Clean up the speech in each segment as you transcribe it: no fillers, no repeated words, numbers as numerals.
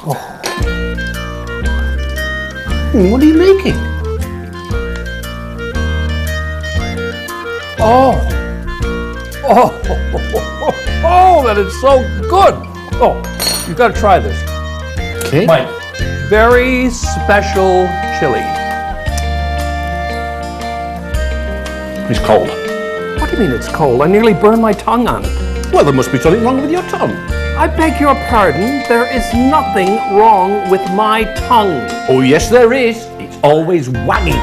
What are you making? Oh, that is so good. Oh, you've got to try this. Okay. My very special chili. It's cold. What do you mean it's cold? I nearly burned my tongue on it. Well, there must be something wrong with your tongue. I beg your pardon, there is nothing wrong with my tongue. Oh, yes, there is. It's always wagging.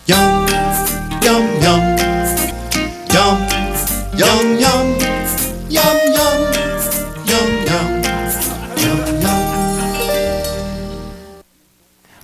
Yum, yum, yum, yum, yum, yum, yum, yum, yum, yum, yum.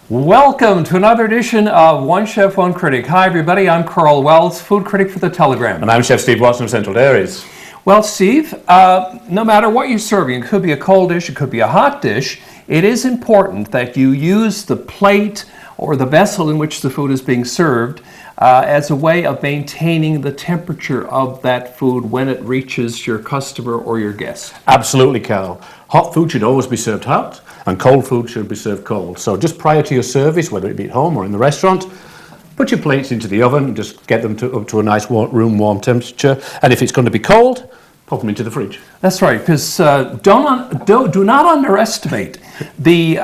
Welcome to another edition of One Chef One Critic. Hi everybody, I'm Karl Wells, food critic for The Telegram. And I'm Chef Steve Watson of Central Dairies. Well, Steve, no matter what you're serving, it could be a cold dish, it could be a hot dish, it is important that you use the plate or the vessel in which the food is being served as a way of maintaining the temperature of that food when it reaches your customer or your guest. Absolutely, Karl. Hot food should always be served hot, and cold food should be served cold. So just prior to your service, whether it be at home or in the restaurant, put your plates into the oven and just get them up to a nice room warm temperature. And if it's going to be cold, pop them into the fridge. That's right, because do not underestimate the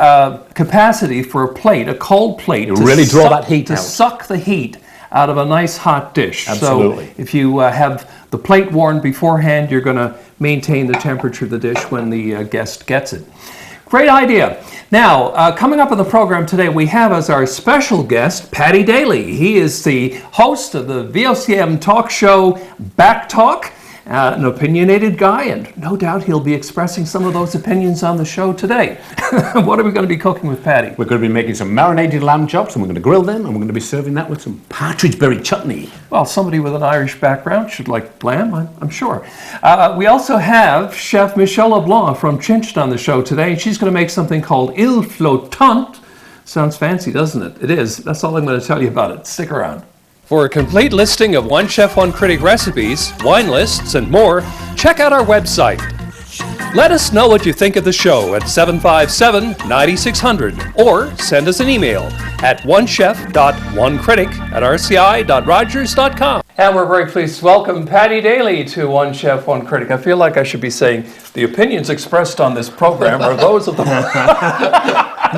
capacity for a plate, a cold plate, to really draw that heat out. To suck the heat out of a nice hot dish. Absolutely. So if you have the plate warmed beforehand, you're going to maintain the temperature of the dish when the guest gets it. Great idea. Now, coming up on the program today, we have as our special guest, Paddy Daly. He is the host of the VOCM talk show Back Talk, an opinionated guy, and no doubt he'll be expressing some of those opinions on the show today. What are we going to be cooking with Paddy? We're going to be making some marinated lamb chops, and we're going to grill them, and we're going to be serving that with some partridge berry chutney. Well, somebody with an Irish background should like lamb, I'm sure. We also have Chef Michelle LeBlanc from Chinched on the show today, and she's going to make something called iles flottante. Sounds fancy, doesn't it? It is. That's all I'm going to tell you about it. Stick around. For a complete listing of One Chef One Critic recipes, wine lists, and more, check out our website. Let us know what you think of the show at 757-9600 or send us an email at onechef.onecritic@rci.rogers.com. And we're very pleased to welcome Paddy Daly to One Chef One Critic. I feel like I should be saying the opinions expressed on this program are those of the...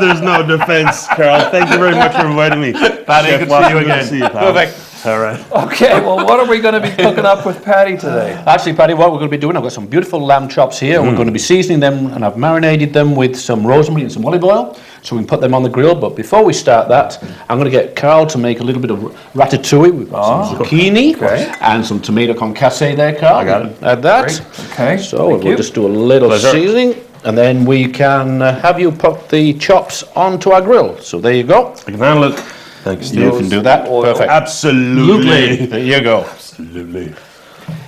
There's no defense, Karl. Thank you very much for inviting me. Paddy, Chef good to Watson, see you again. Good to see you, pal. Perfect. All right. Okay, well, what are we going to be cooking up with Paddy today? Actually, Paddy, what we're going to be doing, I've got some beautiful lamb chops here. We're going to be seasoning them, and I've marinated them with some rosemary and some olive oil, so we can put them on the grill. But before we start that, I'm going to get Karl to make a little bit of ratatouille. We've got some zucchini and some tomato concasse there, Karl. I got it. Add that. Great. Okay, So thank we'll you. just do a little seasoning, and then we can have you put the chops onto our grill. So there you go. I can handle it. Thank you, Steve. You can do that. Perfect. Absolutely. There you go. Absolutely.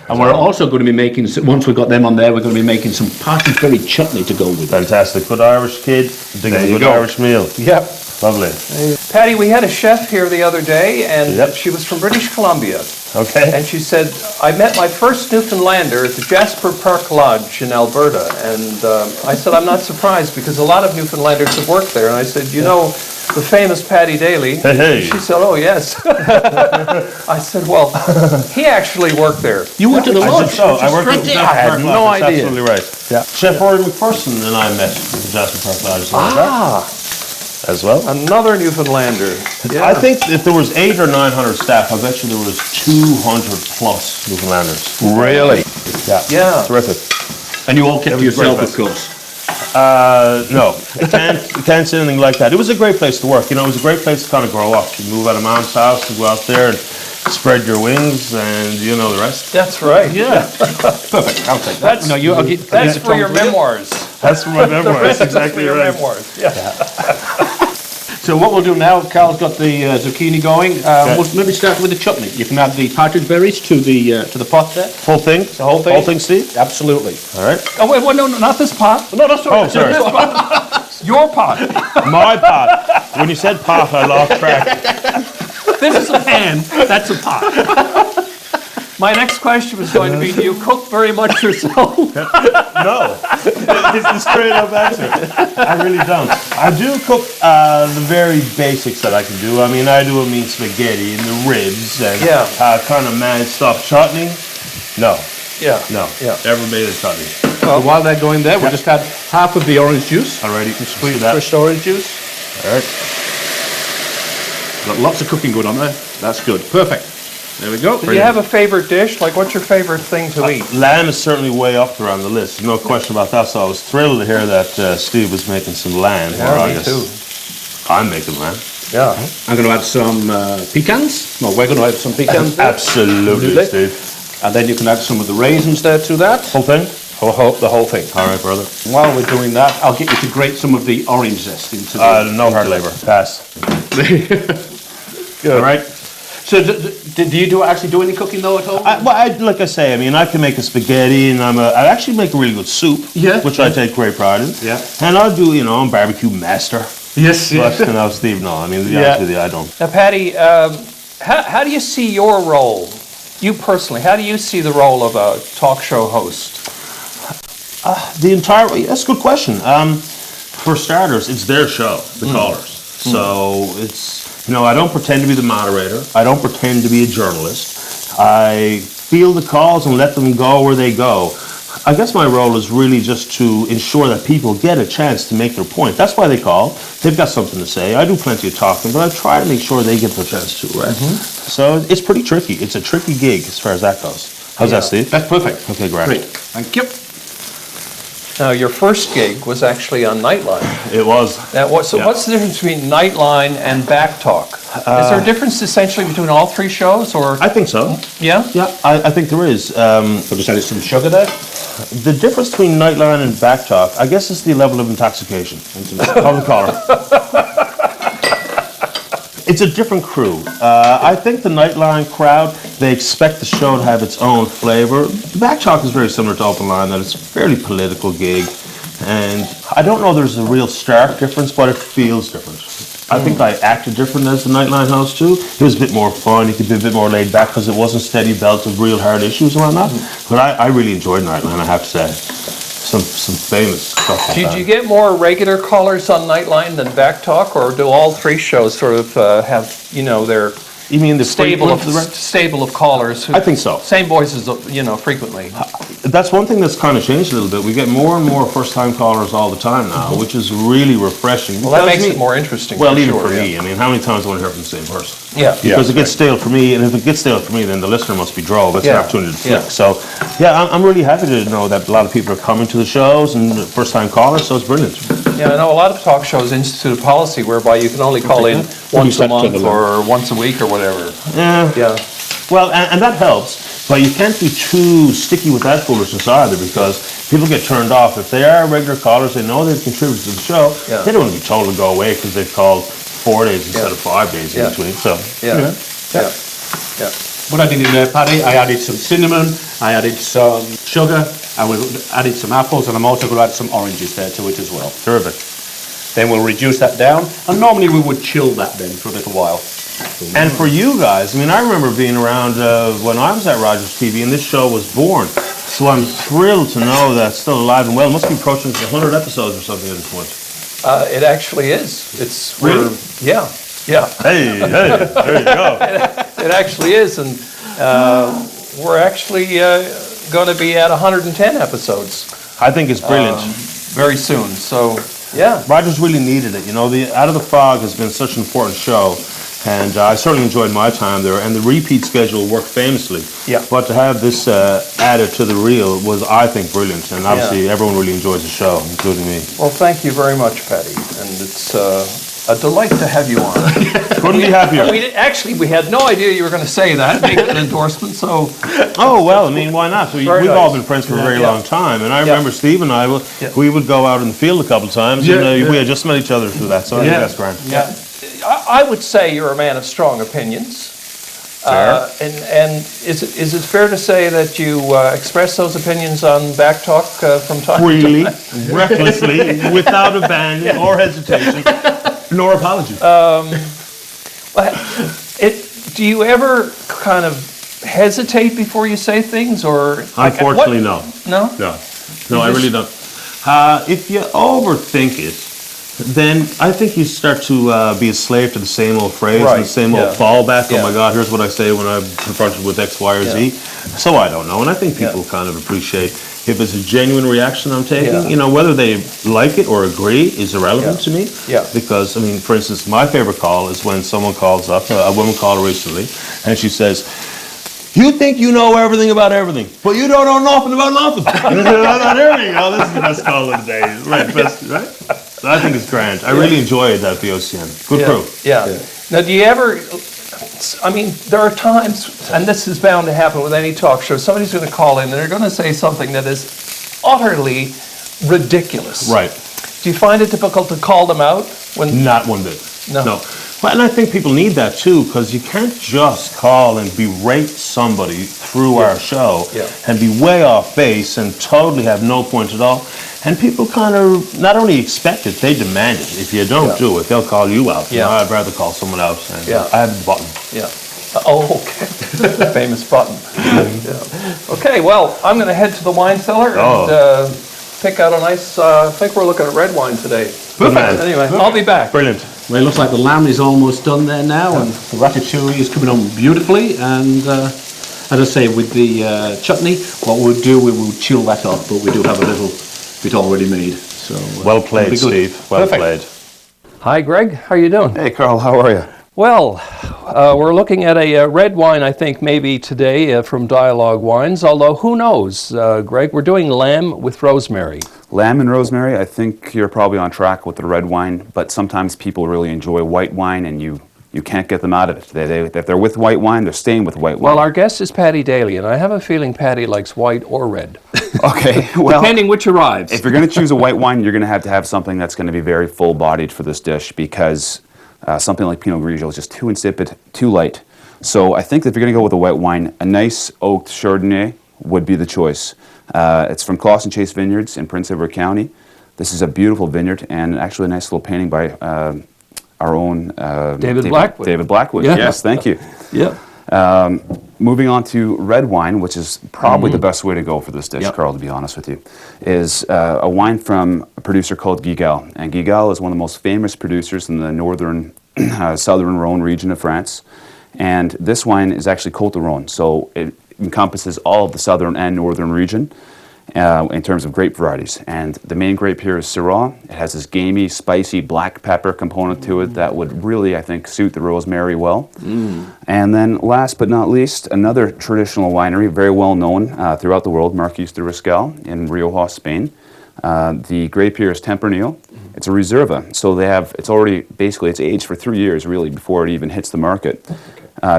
And we're also going to be making, once we've got them on there, we're going to be making some partridge berry chutney to go with it. Fantastic. Good Irish kid. Dig There a you good go. Irish meal. Yep. Lovely. Paddy, we had a chef here the other day, and Yep. she was from British Columbia. Okay. And she said, I met my first Newfoundlander at the Jasper Park Lodge in Alberta. And I said, I'm not surprised because a lot of Newfoundlanders have worked there. And I said, you know, the famous Paddy Daly. Hey. She said, oh, yes. I said, well, he actually worked there. You went to the I lodge? did so. I worked with I Jasper had Park no Lodge. That's idea. absolutely right. Yeah. Chef Rory McPherson and I met at the Jasper Park Lodge as well. Another Newfoundlander. Yeah. I think if there was 800 or 900 staff, I bet you there was 200 plus Newfoundlanders. Really? Yeah. Terrific. And you all kept to was yourself, great of course. No, I can't say anything like that. It was a great place to work. You know, it was a great place to kind of grow up. You move out of mom's house, you go out there and spread your wings, and you know the rest. That's right. Yeah. Perfect. I'll take that. That's, No, you, I'll get, that's for your memories. That's for my memoirs. That's for Exactly your right. memoirs. Yeah. So what we'll do now, Karl's got the zucchini going. We'll maybe start with the chutney. You can add the partridge berries to the pot there. Whole thing? The whole thing? Whole thing, Steve? Absolutely. All right. Oh, wait, no, not this pot. No, that's Oh, sorry. Your pot. My pot. When you said pot, I lost track. This is a pan. That's a pot. My next question was going to be, do you cook very much yourself? No, it's the straight up answer. I really don't. I do cook the very basics that I can do. I mean, I do a mean spaghetti and the ribs and kind of man stuffed chutney. No, Yeah. no, Yeah. never made a chutney. So while they're going there, we'll just add half of the orange juice. Alrighty, squeeze that. Fresh orange juice. All right. Got lots of cooking going on there. That's good. Perfect. There we go. Do you have a favorite dish? Like, what's your favorite thing to eat? Lamb is certainly way up there on the list. No question about that. So I was thrilled to hear that Steve was making some lamb. Yeah, me too. I'm making lamb. Yeah. I'm going to add some pecans. No, we're going to add some pecans there. Absolutely, Steve. And then you can add some of the raisins there to that. Whole thing? The whole thing. All right, brother. While we're doing that, I'll get you to grate some of the orange zest into No hard labor. Pass. Good. All right. So do you actually do any cooking though at home? Like I say, I mean, I can make a spaghetti, and I actually make a really good soup, which I take great pride in. Yeah. And I'll do, I'm barbecue master. Yes. But, Steve, no. I mean, to be honest with you, I don't. Now, Paddy, how do you see your role? You personally, how do you see the role of a talk show host? That's a good question. For starters, it's their show, the callers. So it's, I don't pretend to be the moderator. I don't pretend to be a journalist. I field the calls and let them go where they go. I guess my role is really just to ensure that people get a chance to make their point. That's why they call. They've got something to say. I do plenty of talking, but I try to make sure they get their chance too, right? So it's pretty tricky. It's a tricky gig as far as that goes. How's that, Steve? That's perfect. Okay, great. Great. Thank you. Now, your first gig was actually on Nightline. It was. Now, what's the difference between Nightline and Back Talk? Is there a difference essentially between all three shows, or? I think so. Yeah? Yeah, I think there is. So just added some sugar there. The difference between Nightline and Back Talk, I guess, is the level of intoxication of the caller. It's a different crew. I think the Nightline crowd, they expect the show to have its own flavor. Back Talk is very similar to Open Line, that it's a fairly political gig. And I don't know there's a real stark difference, but it feels different. I think I acted different as the Nightline host too. It was a bit more fun, you could be a bit more laid back because it wasn't steady belt of real hard issues and whatnot. But I really enjoyed Nightline, I have to say. Some famous stuff like that. Did you get more regular callers on Nightline than Back Talk, or do all three shows sort of have, their You mean the stable frequent- of callers? Who, I think so. Same voices, frequently. That's one thing that's kind of changed a little bit. We get more and more first-time callers all the time now, which is really refreshing. Well, that makes it more interesting. Well, even for me. I mean, how many times do I want to hear from the same person? Yeah. Because it gets stale for me, and if it gets stale for me, then the listener must be drove. It's an opportunity to flick. Yeah. So, I'm really happy to know that a lot of people are coming to the shows and first-time callers, so it's brilliant. Yeah, I know a lot of talk shows institute a policy whereby you can only call in once a month or once a week or whatever. Yeah. Well, and that helps, but you can't be too sticky with that foolishness either, because people get turned off. If they are regular callers, they know they've contributed to the show, they don't want to be told to go away because they've called 4 days instead of 5 days in between. So, Yeah. What I did in there, Paddy, I added some cinnamon, I added some sugar, and we added some apples, and I'm also going to add some oranges there to it as well. terrific. Then we'll reduce that down, and normally we would chill that then for a little while. And for you guys, I mean, I remember being around when I was at Rogers TV and this show was born. So I'm thrilled to know that it's still alive and well. It must be approaching 100 episodes or something at this point. It actually is. It's Really? Yeah. Hey, there you go. It actually is, and we're actually going to be at 110 episodes I think it's brilliant. very soon. So, yeah. Rogers really needed it. The Out of the Fog has been such an important show. And I certainly enjoyed my time there, and the repeat schedule worked famously. Yeah. But to have this added to the reel was, I think, brilliant. And obviously, everyone really enjoys the show, including me. Well, thank you very much, Paddy, and it's a delight to have you on. Couldn't be happier. We had no idea you were going to say that, make an endorsement, so... Oh, well, I mean, why not? We've all been friends for a very long time. And I remember Steve and I, we would go out in the field a couple of times, and we had just met each other through that, so I think that's grand. Yeah. I would say you're a man of strong opinions. Fair. And is it fair to say that you express those opinions on Back Talk from time Freely, to time? recklessly, without abandon or hesitation, nor apology. Do you ever kind of hesitate before you say things, or Unfortunately, no. No? No, I really don't. If you overthink it, then I think you start to be a slave to the same old phrase, and the same old fallback. Yeah. Oh my God, here's what I say when I'm confronted with X, Y, or Z. So I don't know, and I think people kind of appreciate if it's a genuine reaction I'm taking. Yeah. You know, whether they like it or agree is irrelevant to me. Yeah. Because I mean, for instance, my favorite call is when someone calls up, a woman called recently, and she says, "You think you know everything about everything, but you don't know nothing about nothing." There you go. This is the best call of the day, right? Right? So I think it's grand. I really enjoyed that VOCM. Good crew. Yeah. Now, do you ever? I mean, there are times, and this is bound to happen with any talk show. Somebody's going to call in, and they're going to say something that is utterly ridiculous. Right. Do you find it difficult to call them out when? Not one bit. No. Well, and I think people need that too, because you can't just call and berate somebody through our show and be way off base and totally have no point at all. And people kind of not only expect it, they demand it. If you don't do it, they'll call you out. You know, I'd rather call someone out. And I have the button. Yeah. Oh, okay. The famous button. Okay, well, I'm going to head to the wine cellar and pick out a nice, I think we're looking at red wine today. Perfect. Anyway, I'll be back. Brilliant. Well, it looks like the lamb is almost done there now, and the ratatouille is coming on beautifully. And as I say, with the chutney, what we'll do, we will chill that off, but we do have a little bit already made. So well played, Steve. Well played. Hi, Greg. How are you doing? Hey, Karl, how are you? Well, we're looking at a red wine, I think, maybe today from Dialogue Wines, although who knows, Greg? We're doing lamb with rosemary. Lamb and rosemary, I think you're probably on track with the red wine, but sometimes people really enjoy white wine and you can't get them out of it. If they're with white wine, they're staying with white wine. Well, our guest is Paddy Daly, and I have a feeling Paddy likes white or red. Okay, well, depending which arrives. If you're going to choose a white wine, you're going to have something that's going to be very full-bodied for this dish, because something like Pinot Grigio is just too insipid, too light. So I think that if you're going to go with a white wine, a nice oaked Chardonnay would be the choice. It's from Chase Vineyards in Prince Edward County. This is a beautiful vineyard, and actually a nice little painting by our own David Blackwood. David Blackwood, yes, thank you. Yeah. Moving on to red wine, which is probably the best way to go for this dish, Karl, to be honest with you, is a wine from a producer called Guigal. And Guigal is one of the most famous producers in the northern, southern Rhone region of France. And this wine is actually Côte de Rhône, so it encompasses all of the southern and northern region in terms of grape varieties. And the main grape here is Syrah. It has this gamey, spicy black pepper component to it that would really, I think, suit the rosemary well. And then last but not least, another traditional winery, very well known throughout the world, Marquis de Riscal in Rioja, Spain. The grape here is Tempranillo. It's a Reserva, so it's already, basically, it's aged for 3 years, really, before it even hits the market.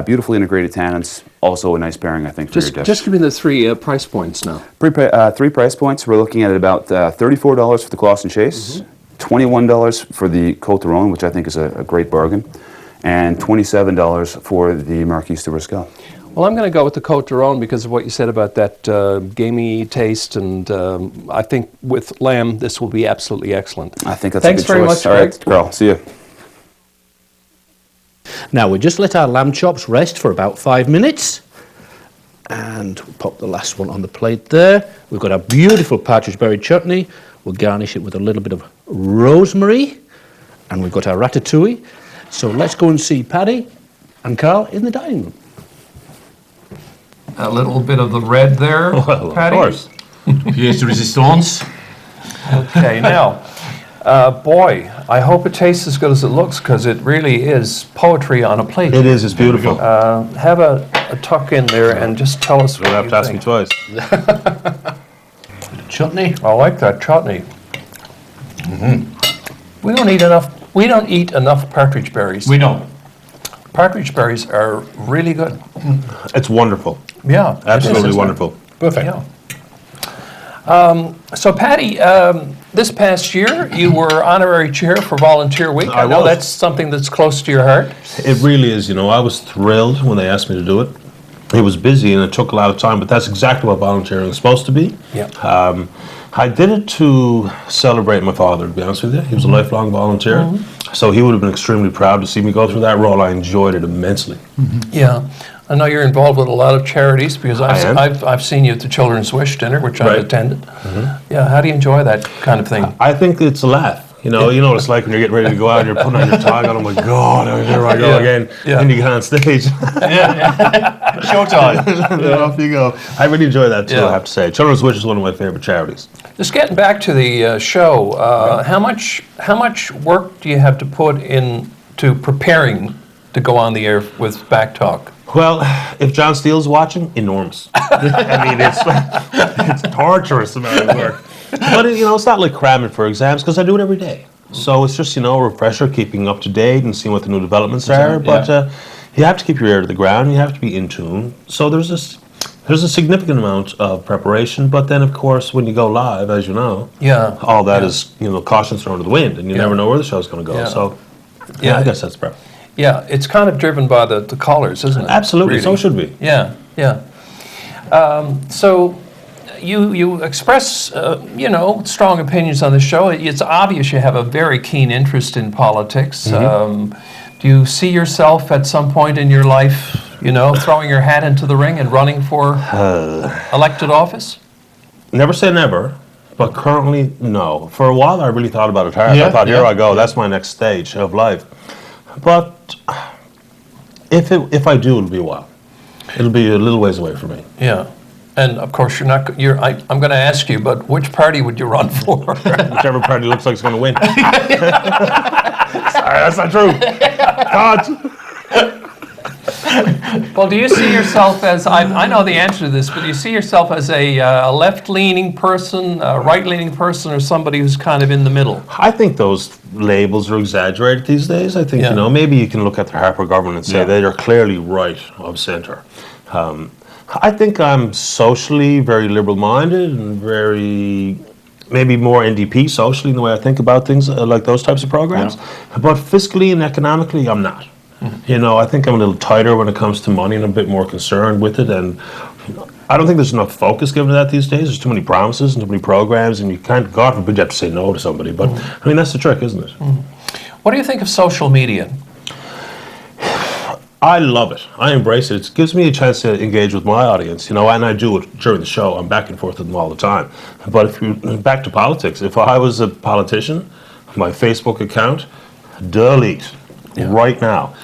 Beautifully integrated tannins, also a nice pairing, I think, for your dish. Just give me the three price points now. Three price points. We're looking at about $34 for the Chase, $21 for the Côte de Rhône, which I think is a great bargain, and $27 for the Marquis de Riscal. Well, I'm going to go with the Côte de Rhône because of what you said about that gamey taste, and I think with lamb, this will be absolutely excellent. I think that's Thanks a good very choice. much, All right, Karl, see you. Now we just let our lamb chops rest for about 5 minutes, and we'll pop the last one on the plate there. We've got a beautiful partridge berry chutney. We'll garnish it with a little bit of rosemary, and we've got our ratatouille. So let's go and see Paddy and Karl in the dining room. A little bit of the red there, Well, Paddy. of course. Here's the resistance. Okay, now, boy, I hope it tastes as good as it looks, because it really is poetry on a plate. It is. It's beautiful. Have a tuck in there and just tell us You don't what have you to ask me think. twice. Chutney. I like that chutney. We don't eat enough partridge berries. We don't. Partridge berries are really good. It's wonderful. Yeah. Absolutely wonderful. Perfect. Yeah. So, Paddy, this past year, you were honorary chair for Volunteer Week. I know was. that's something that's close to your heart. It really is. You know, I was thrilled when they asked me to do it. It was busy and it took a lot of time, but that's exactly what volunteering is supposed to be. Yeah. I did it to celebrate my father, to be honest with you. He was a lifelong volunteer, so he would have been extremely proud to see me go through that role. I enjoyed it immensely. Yeah. I know you're involved with a lot of charities because am. I've seen you at the Children's Wish Dinner, which I've Right. attended. Yeah, how do you enjoy that kind of thing? I think it's a laugh. You know what it's like when you're getting ready to go out and you're putting on your tie on. I'm like, God, here I go Yeah. again. Yeah. And you get on stage. Showtime. And then off you go. I really enjoy that too, Yeah. I have to say. Children's Wish is one of my favorite charities. Just getting back to the show, how much work do you have to put into preparing to go on the air with Back Talk? Well, if John Steele's watching, enormous. I mean, it's torturous amount of work. But it's not like cramming for exams because I do it every day. So it's just a refresher, keeping up to date and seeing what the new developments are. But you have to keep your ear to the ground. You have to be in tune. So there's a significant amount of preparation. But then, of course, when you go live, as you know, all that is caution thrown to the wind, and you never know where the show's going to go. Yeah. So Yeah. I guess that's prep. Yeah, it's kind of driven by the callers, isn't it? Absolutely. Really? So it should be. Yeah, yeah. So you express, strong opinions on the show. It's obvious you have a very keen interest in politics. Do you see yourself at some point in your life, throwing your hat into the ring and running for elected office? Never say never, but currently, no. For a while, I really thought about it hard. I thought, here I go. That's my next stage of life. But if I do, it'll be a while. It'll be a little ways away from me. Yeah. And of course, I'm going to ask you, but which party would you run for? Whichever party looks like it's going to win. Sorry, that's not true. God. Well, do you see yourself as, I know the answer to this, but do you see yourself as a left-leaning person, a right-leaning person, or somebody who's kind of in the middle? I think those labels are exaggerated these days. I think, maybe you can look at the Harper government and say they are clearly right of centre. I think I'm socially very liberal-minded and very, maybe more NDP socially in the way I think about things like those types of programs. But fiscally and economically, I'm not. I think I'm a little tighter when it comes to money and a bit more concerned with it. And I don't think there's enough focus given to that these days. There's too many promises and too many programs, and you can't, God forbid, you have to say no to somebody. But I mean, that's the trick, isn't it? What do you think of social media? I love it. I embrace it. It gives me a chance to engage with my audience, and I do it during the show. I'm back and forth with them all the time. But if you back to politics, if I was a politician, my Facebook account, delete. Right now.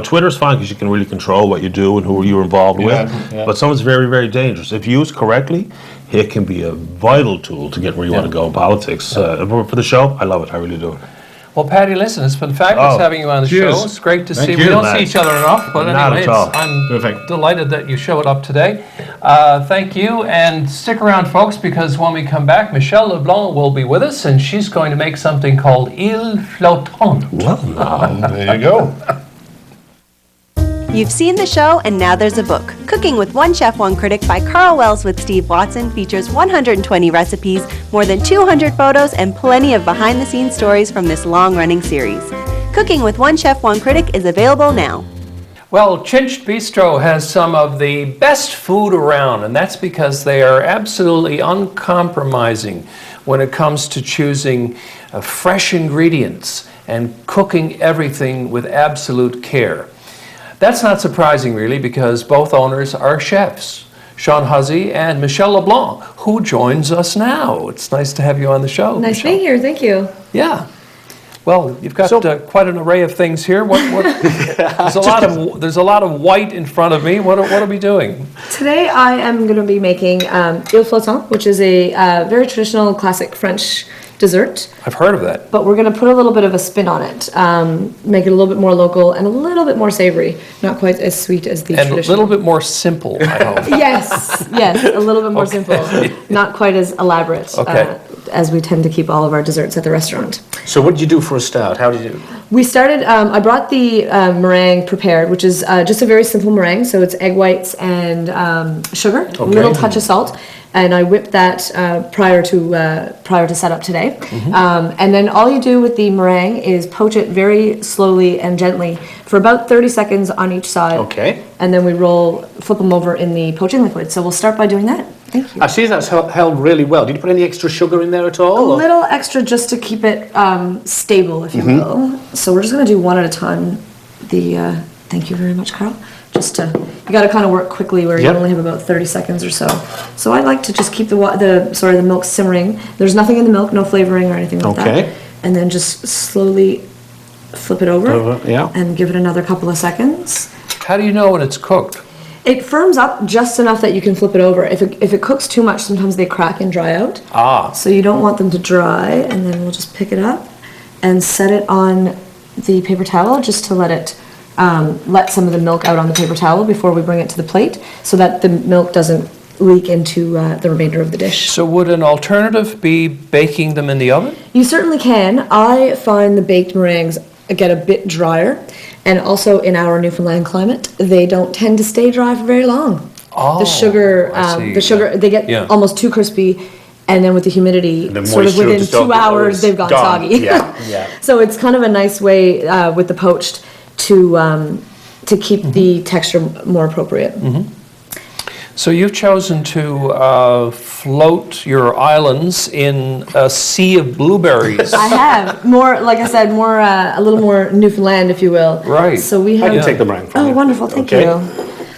Twitter's fine because you can really control what you do and who you're involved with. But someone's very, very dangerous. If used correctly, it can be a vital tool to get where you want to go in politics. For the show, I love it. I really do. Well, Paddy, listen, it's been fabulous having you on the show. It's great to see. We don't see each other enough, but Not anyway, at all. I'm delighted that you showed up today. Thank you, and stick around, folks, because when we come back, Michelle LeBlanc will be with us, and she's going to make something called iles flottante. Well, now. There you go. You've seen the show, and now there's a book. Cooking with One Chef One Critic by Karl Wells with Steve Watson features 120 recipes, more than 200 photos, and plenty of behind-the-scenes stories from this long-running series. Cooking with One Chef One Critic is available now. Well, Chinched Bistro has some of the best food around, and that's because they are absolutely uncompromising when it comes to choosing fresh ingredients and cooking everything with absolute care. That's not surprising, really, because both owners are chefs, Sean Hussey and Michelle LeBlanc, who joins us now. It's nice to have you on the show. Nice Michelle. being here, thank you. Yeah. Well, you've got quite an array of things here. There's a lot of white in front of me. What are we doing? Today I am going to be making iles flottante, which is a very traditional classic French dessert. I've heard of that. But we're going to put a little bit of a spin on it, make it a little bit more local and a little bit more savory, not quite as sweet as the traditional. And a little bit more simple, I hope. Yes, a little bit more simple, not quite as elaborate as we tend to keep all of our desserts at the restaurant. So what did you do for a start? How did you? We started, I brought the meringue prepared, which is just a very simple meringue. So it's egg whites and sugar, a little touch of salt. And I whipped that prior to setup today. And then all you do with the meringue is poach it very slowly and gently for about 30 seconds on each side. Okay. And then we flip them over in the poaching liquid. So we'll start by doing that. Thank you. I see that's held really well. Did you put any extra sugar in there at all? A little extra just to keep it stable, if you will. So we're just going to do one at a time. Thank you very much, Karl. just to, you gotta kind of work quickly where you Yep. only have about 30 seconds or so. So I like to just keep the milk simmering. There's nothing in the milk, no flavoring or anything like that. Okay. And then just slowly flip it over. Yeah. And give it another couple of seconds. How do you know when it's cooked? It firms up just enough that you can flip it over. If it cooks too much, sometimes they crack and dry out. Ah. So you don't want them to dry, and then we'll just pick it up and set it on the paper towel just to let some of the milk out on the paper towel before we bring it to the plate, so that the milk doesn't leak into the remainder of the dish. So would an alternative be baking them in the oven? You certainly can. I find the baked meringues get a bit drier, and also in our Newfoundland climate, they don't tend to stay dry for very long. Oh, The sugar, I see. they get Yeah. almost too crispy, and then with the humidity, The sort of moisture within just 2 hours, they've gone soggy. Yeah, yeah. So it's kind of a nice way with the poached to keep the texture more appropriate. So you've chosen to float your islands in a sea of blueberries. I have more, like I said, more a little more Newfoundland, if you will. Right. So we have. I can take the meringue from Oh, you. wonderful! Thank Okay. you.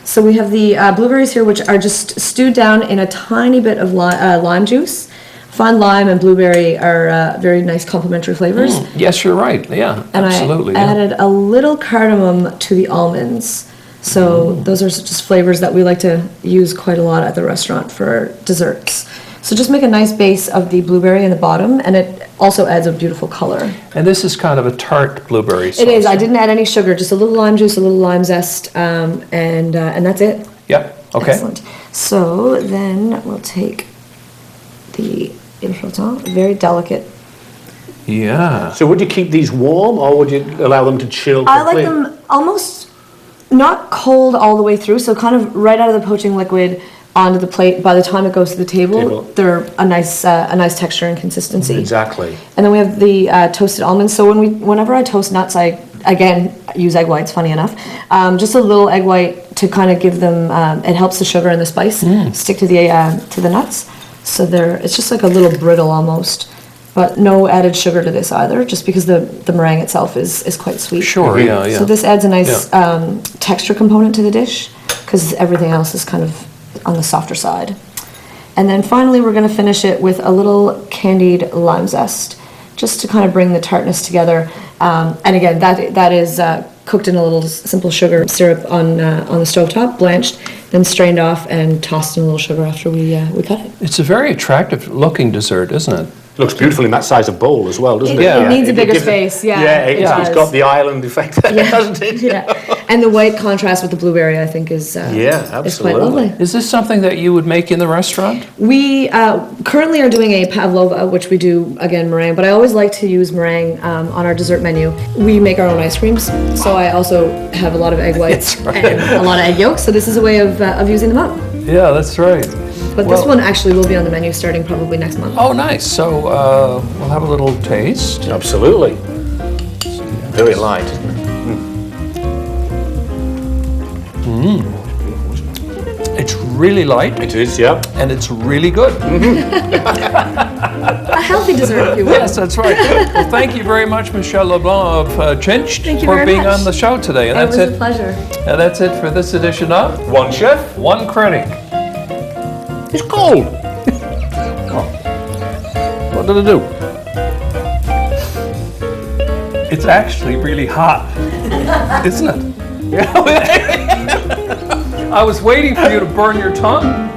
So we have the blueberries here, which are just stewed down in a tiny bit of lime juice. Fine lime and blueberry are very nice complementary flavors. Yes, you're right. Yeah, And absolutely. I yeah. added a little cardamom to the almonds. So those are just flavors that we like to use quite a lot at the restaurant for desserts. So just make a nice base of the blueberry in the bottom, and it also adds a beautiful color. And this is kind of a tart blueberry sauce. It is. I didn't add any sugar, just a little lime juice, a little lime zest, and that's it. Yep, okay. Excellent. So then we'll take the flottante, very delicate. Yeah. So would you keep these warm, or would you allow them to chill I like completely? them almost not cold all the way through, so kind of right out of the poaching liquid onto the plate. By the time it goes to the table. They're a nice texture and consistency. Exactly. And then we have the toasted almonds. So whenever I toast nuts, I again use egg whites. Funny enough, just a little egg white to kind of give them. It helps the sugar and the spice stick to the nuts. So it's just like a little brittle almost. But no added sugar to this either, just because the meringue itself is quite sweet. Sure, yeah, yeah. So this adds a nice texture component to the dish, because everything else is kind of on the softer side. And then finally, we're going to finish it with a little candied lime zest, just to kind of bring the tartness together. And again, that is cooked in a little simple sugar syrup on the stovetop, blanched, then strained off and tossed in a little sugar after we cut it. It's a very attractive looking dessert, isn't it? Looks beautiful in that size of bowl as well, doesn't it? It needs a It bigger gives it- space, yeah, Yeah, it it's does. got the island effect there, hasn't it? Yeah, and the white contrast with the blueberry, I think, is Yeah, is quite absolutely. lovely. Is this something that you would make in the restaurant? We currently are doing a pavlova, which we do, again, meringue, but I always like to use meringue on our dessert menu. We make our own ice creams, so I also have a lot of egg whites That's right. and a lot of egg yolks, so this is a way of using them up. Yeah, that's right. But this one actually will be on the menu starting probably next month. Oh, nice. So we'll have a little taste. Absolutely. Very light, isn't it? It's really light It is, yeah. and it's really good. A healthy dessert, if you will. Yes, that's right. Well, thank you very much, Michelle LeBlanc of Chinched, Thank you for very being much. on the show today. And It that's was a pleasure. And that's it for this edition of One Chef. One Critic. It's cold. What did I do? It's actually really hot, isn't it? I was waiting for you to burn your tongue.